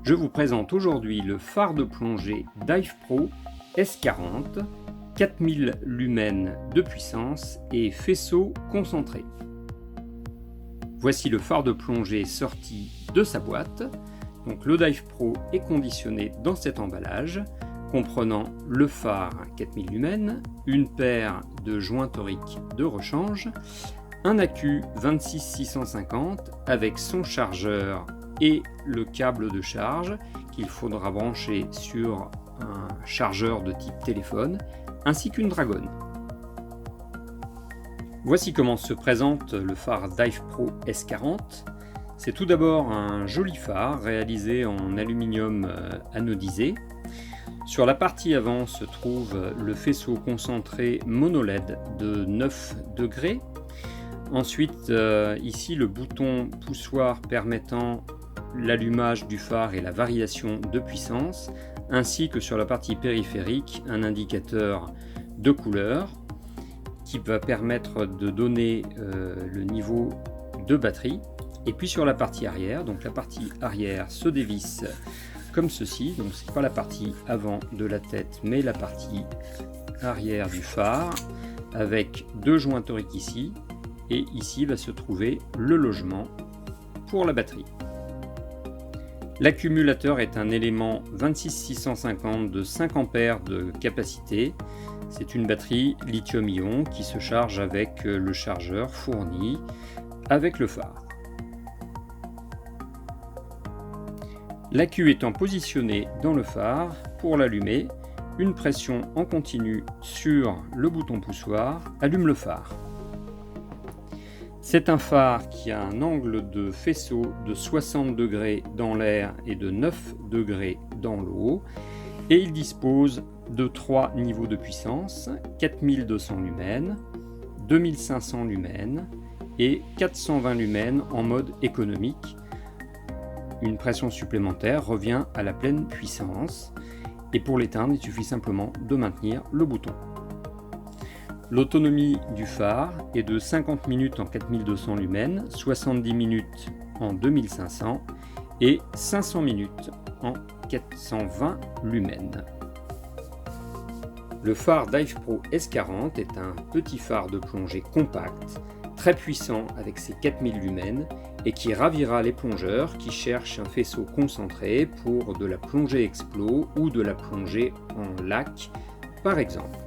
Je vous présente aujourd'hui le phare de plongée Dive Pro S40, 4000 lumens de puissance et faisceau concentré. Voici le phare de plongée sorti de sa boîte. Donc le Dive Pro est conditionné dans cet emballage, comprenant le phare 4000 lumens, une paire de joints toriques de rechange, un accu 26650 avec son chargeur et le câble de charge qu'il faudra brancher sur un chargeur de type téléphone, ainsi qu'une dragonne. Voici comment se présente le phare Dive Pro S40. C'est tout d'abord un joli phare réalisé en aluminium anodisé. Sur la partie avant se trouve le faisceau concentré mono LED de 9 degrés. Ensuite, ici le bouton poussoir permettant l'allumage du phare et la variation de puissance, ainsi que sur la partie périphérique un indicateur de couleur qui va permettre de donner le niveau de batterie. Et puis sur la partie arrière, donc la partie arrière se dévisse comme ceci, donc c'est pas la partie avant de la tête mais la partie arrière du phare, avec deux joints toriques ici, et ici va se trouver le logement pour la batterie. L'accumulateur est un élément 26650 de 5 A de capacité. C'est une batterie lithium-ion qui se charge avec le chargeur fourni avec le phare. L'accu étant positionné dans le phare, pour l'allumer, une pression en continu sur le bouton poussoir allume le phare. C'est un phare qui a un angle de faisceau de 60 degrés dans l'air et de 9 degrés dans l'eau, et il dispose de 3 niveaux de puissance, 4200 lumens, 2500 lumens et 420 lumens en mode économique. Une pression supplémentaire revient à la pleine puissance, et pour l'éteindre, il suffit simplement de maintenir le bouton. L'autonomie du phare est de 50 minutes en 4200 lumens, 70 minutes en 2500 et 500 minutes en 420 lumens. Le phare Dive Pro S40 est un petit phare de plongée compact, très puissant avec ses 4000 lumens et qui ravira les plongeurs qui cherchent un faisceau concentré pour de la plongée explo ou de la plongée en lac par exemple.